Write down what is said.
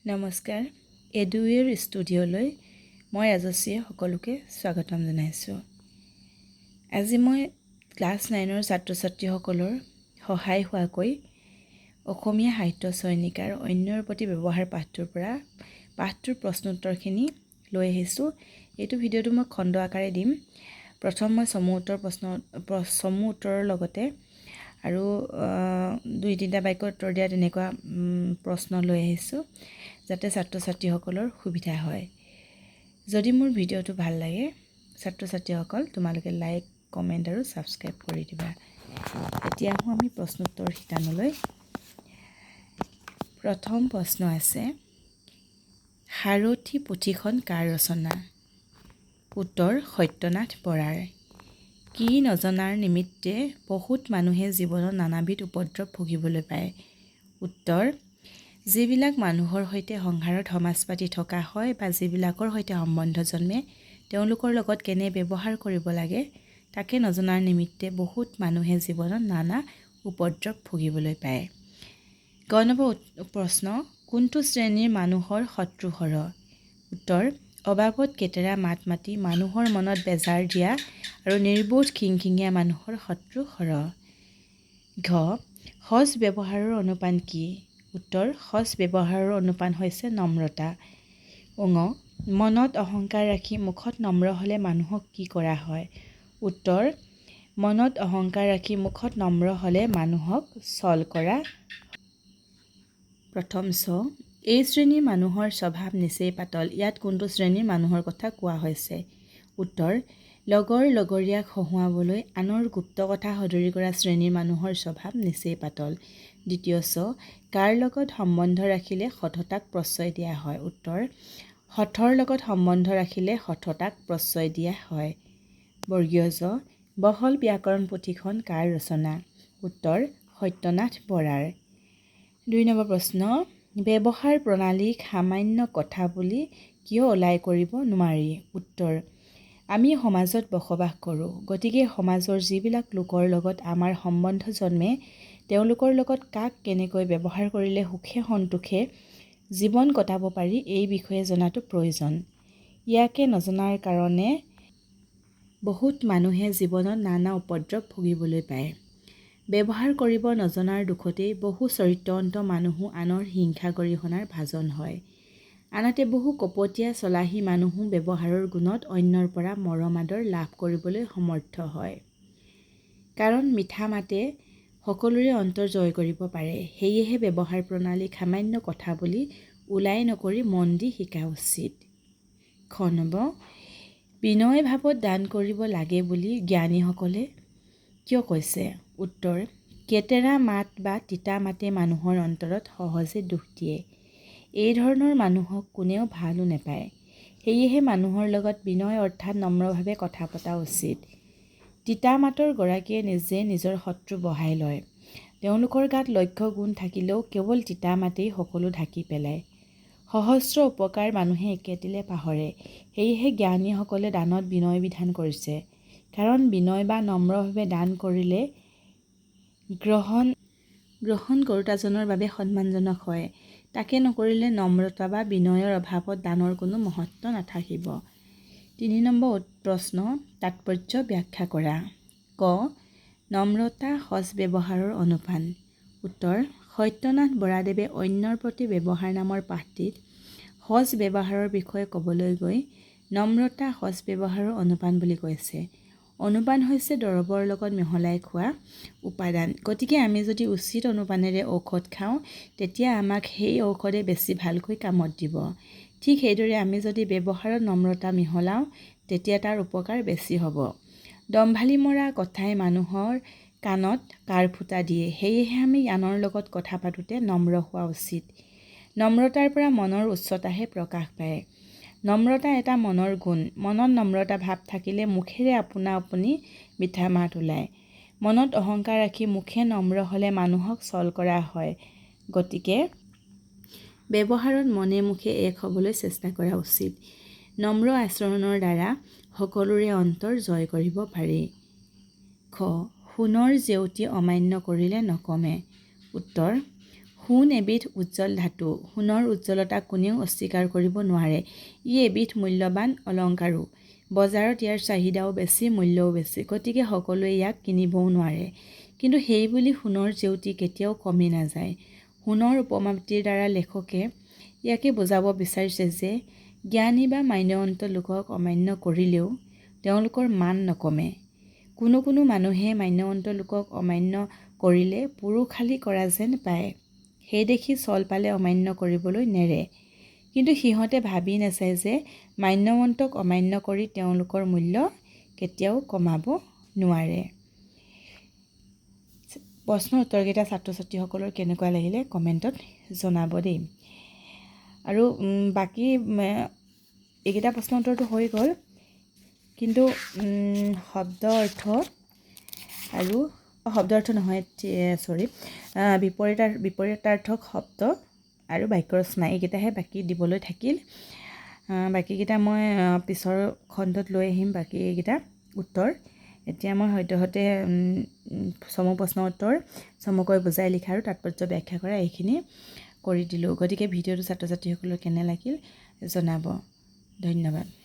নমস্কাৰ এডুৱেৰ ষ্টুডিঅ'লৈ মই ৰাজশ্ৰীয়ে সকলোকে স্বাগতম জনাইছোঁ। আজি মই ক্লাছ 9ৰ ছাত্ৰ ছাত্ৰীসকলৰ সহায় হোৱাকৈ অসমীয়া সাহিত্য চয়নিকাৰ অন্যৰ প্ৰতি ব্যৱহাৰ পাঠটোৰ পৰা পাঠটোৰ প্ৰশ্নোত্তৰখিনি লৈ আহিছোঁ। এইটো ভিডিঅ'টো মই খণ্ড আকাৰে দিম। প্ৰথম মই চমু উত্তৰৰ লগতে আৰু 2-3টা বাক্য উত্তৰ দিয়া তেনেকুৱা প্ৰশ্ন লৈ আহিছোঁ যাতে ছাত্ৰ ছাত্ৰীসকলৰ সুবিধা হয়। যদি মোৰ ভিডিঅ'টো ভাল লাগে ছাত্ৰ ছাত্ৰীসকল তোমালোকে লাইক, কমেণ্ট আৰু ছাবস্ক্ৰাইব কৰি দিবা। এতিয়া আহোঁ আমি প্ৰশ্নোত্তৰ শিতানলৈ। প্ৰথম প্ৰশ্ন আছে, সাৰথি পুথিখন কাৰ ৰচনা? উত্তৰ সত্যনাথ বৰাৰ। কি নজনাৰ নিমিত্তে বহুত মানুহে জীৱনত নানাবিধ উপদ্ৰৱ ভুগিবলৈ পায়? উত্তৰ যিবিলাক মানুহৰ সৈতে সংসাৰত সমাজ পাতি থকা হয় বা যিবিলাকৰ সৈতে সম্বন্ধ জন্মে তেওঁলোকৰ লগত কেনে ব্যৱহাৰ কৰিব লাগে তাকে নজনাৰ নিমিত্তে বহুত মানুহে জীৱনত নানা উপদ্ৰৱ ভুগিবলৈ পায়। ক নম্বৰ প্ৰশ্ন, কোনটো শ্ৰেণীৰ মানুহৰ শত্ৰু সৰহ? উত্তৰ অবাবত কেতেৰা মাত মাতি মানুহৰ মনত বেজাৰ দিয়া আৰু নিৰ্বোধ খিংখিঙীয়া মানুহৰ শত্ৰু সৰহ। ঘ সজ ব্যৱহাৰৰ অনুপান কি? উত্তৰ সজ ব্যৱহাৰৰ অনুপান হৈছে নম্ৰতা। ঙ মনত অহংকাৰ ৰাখি মুখত নম্ৰ হ'লে মানুহক কি কৰা হয়? উত্তৰ মনত অহংকাৰ ৰাখি মুখত নম্ৰ হ'লে মানুহক ছল কৰা। প্ৰথম চ এই শ্ৰেণীৰ মানুহৰ স্বভাৱ নিচেই পাতল। ইয়াত কোনটো শ্ৰেণীৰ মানুহৰ কথা কোৱা হৈছে? উত্তৰ লগৰ লগৰীয়াক হহুৱাবলৈ আনৰ গুপ্ত কথা সদৰি কৰা শ্ৰেণীৰ মানুহৰ স্বভাৱ নিচেই পাতল। দ্বিতীয় চ কাৰ লগত সম্বন্ধ ৰাখিলে সততাক প্ৰশ্ৰয় দিয়া হয়? উত্তৰ হঠৰ লগত সম্বন্ধ ৰাখিলে সততাক প্ৰশ্ৰয় দিয়া হয়। বৰ্গীয় জ বহল ব্যাকৰণ পুথিখন কাৰ ৰচনা? উত্তৰ সত্যনাথ বৰাৰ। 2 নম্বৰ প্ৰশ্ন, ব্যৱহাৰ প্ৰণালীক সামান্য কথা বুলি কিয় ওলাই কৰিব নোৱাৰি? উত্তৰ আমি সমাজত বসবাস কৰোঁ, গতিকে সমাজৰ যিবিলাক লোকৰ লগত আমাৰ সম্বন্ধ জন্মে তেওঁলোকৰ লগত কাক কেনেকৈ ব্যৱহাৰ কৰিলে সুখে সন্তোষে জীৱন কটাব পাৰি এই বিষয়ে জনাটো প্ৰয়োজন। ইয়াকে নজনাৰ কাৰণে বহুত মানুহে জীৱনত নানা উপদ্ৰৱ ভুগিবলৈ পায়। ব্যৱহাৰ কৰিব নজনাৰ দুখতেই বহু চৰিত্ৰৱন্ত মানুহো আনৰ হিংসা গৰিহণাৰ ভাজন হয়। আনহাতে বহু কপটীয়া চলাহী মানুহো ব্যৱহাৰৰ গুণত অন্যৰ পৰা মৰম আদৰ লাভ কৰিবলৈ সমৰ্থ হয়। কাৰণ মিঠা মাতে সকলোৰে অন্তৰ জয় কৰিব পাৰে। সেয়েহে ব্যৱহাৰ প্ৰণালীক সামান্য কথা বুলি ওলাই নকৰি মন দি শিকা উচিত। খ নম্বৰ, বিনয় ভাৱত দান কৰিব লাগে বুলি জ্ঞানীসকলে কিয় কৈছে? উত্তৰ কেতেৰা মাত বা তিতা মাতে মানুহৰ অন্তৰত সহজে দুখ দিয়ে। এই ধৰণৰ মানুহক কোনেও ভালো নেপায়। সেয়েহে মানুহৰ লগত বিনয় অৰ্থাৎ নম্ৰভাৱে কথা পতা উচিত। তিতা মাতৰ গৰাকীয়ে নিজে নিজৰ শত্ৰু বঢ়াই লয়। তেওঁলোকৰ গাত লক্ষ্য গুণ থাকিলেও কেৱল তিতা মাতেই সকলো ঢাকি পেলায়। সহস্ৰ উপকাৰ মানুহে একেটিলে পাহৰে। সেয়েহে জ্ঞানীসকলে দানত বিনয় বিধান কৰিছে। কাৰণ বিনয় বা নম্ৰভাৱে দান কৰিলে গ্ৰহণ কৰোতাজনৰ বাবে সন্মানজনক হয়। তাকে নকৰিলে নম্ৰতা বা বিনয়ৰ অভাৱত দানৰ কোনো মহত্ব নাথাকিব। 3 নম্বৰ প্ৰশ্ন, তাৎপৰ্য ব্যাখ্যা কৰা। ক নম্ৰতা সজ ব্যৱহাৰৰ অনুপান। উত্তৰ সত্যনাথ বৰাদেৱে অন্যৰ প্ৰতি ব্যৱহাৰ নামৰ পাঠটিত সজ ব্যৱহাৰৰ বিষয়ে ক'বলৈ গৈ নম্ৰতা সজ ব্যৱহাৰৰ অনুপান বুলি কৈছে। অনুপান হৈছে দৰৱৰ লগত মিহলাই খোৱা উপাদান। গতিকে আমি যদি উচিত অনুপানেৰে ঔষধ খাওঁ তেতিয়া আমাক সেই ঔষধে বেছি ভালকৈ কামত দিব। ঠিক সেইদৰে আমি যদি ব্যৱহাৰত নম্ৰতা মিহলাওঁ তেতিয়া তাৰ উপকাৰ বেছি হ'ব। দম্ভালি মৰা কথাই মানুহৰ কাণত কাঁড়ফুটা দিয়ে। সেয়েহে আমি আনৰ লগত কথা পাতোঁতে নম্ৰ হোৱা উচিত। নম্ৰতাৰ পৰা মনৰ উচ্চতাহে প্ৰকাশ পায়। নম্ৰতা এটা মনৰ গুণ। মনত নম্ৰতা ভাৱ থাকিলে মুখেৰে আপোনা আপুনি মিঠা মাত ওলায়। মনত অহংকাৰ ৰাখি মুখে নম্ৰ হ'লে মানুহক ছল কৰা হয়। গতিকে ব্যৱহাৰত মনে মুখে এক হ'বলৈ চেষ্টা কৰা উচিত। নম্ৰ আচৰণৰ দ্বাৰা সকলোৰে অন্তৰ জয় কৰিব পাৰি। খ সোণৰ জেউতি অমান্য কৰিলে নকমে। উত্তৰ সোণ এবিধ উজ্জ্বল ধাতু। সোণৰ উজ্জ্বলতা কোনেও অস্বীকাৰ কৰিব নোৱাৰে। ই এবিধ মূল্যৱান অলংকাৰো। বজাৰত ইয়াৰ চাহিদাও বেছি, মূল্যও বেছি, গতিকে সকলোৱে ইয়াক কিনিবও নোৱাৰে। কিন্তু সেই বুলি সোণৰ জেউতি কেতিয়াও কমি নাযায়। সোণৰ উপমাটিৰ দ্বাৰা লেখকে ইয়াকে বুজাব বিচাৰিছে যে জ্ঞানী বা মান্যৱন্ত লোকক অমান্য কৰিলেও তেওঁলোকৰ মান নকমে। কোনো কোনো মানুহে মান্যৱন্ত লোকক অমান্য কৰিলে পুৰুষালি কৰা যেন পায়। সেই দেখি চল পালে অমান্য কৰিবলৈ নেৰে। কিন্তু সিহঁতে ভাবি নাচায় যে মান্যৱন্তক অমান্য কৰি তেওঁলোকৰ মূল্য কেতিয়াও কমাব নোৱাৰে। প্ৰশ্ন উত্তৰকেইটা ছাত্ৰ ছাত্ৰীসকলৰ কেনেকুৱা লাগিলে কমেণ্টত জনাব দেই। আৰু বাকী এইকেইটা প্ৰশ্ন উত্তৰটো হৈ গ'ল, কিন্তু শব্দ অৰ্থ আৰু শব্দ অৰ্থ নহয়, বিপৰীতাৰ্থক শব্দ আৰু বাক্য ৰচনা এইকেইটাহে বাকী দিবলৈ থাকিল। বাকীকেইটা মই পিছৰ খণ্ডত লৈ আহিম বাকীকেইটা উত্তৰ। এতিয়া মই সদ্যহতে চমু প্ৰশ্ন উত্তৰ চমুকৈ বুজাই লিখা আৰু তাৎপৰ্য ব্যাখ্যা কৰা এইখিনি কৰি দিলোঁ। গতিকে ভিডিঅ'টো ছাত্ৰ ছাত্ৰীসকলৰ কেনে লাগিল জনাব। ধন্যবাদ।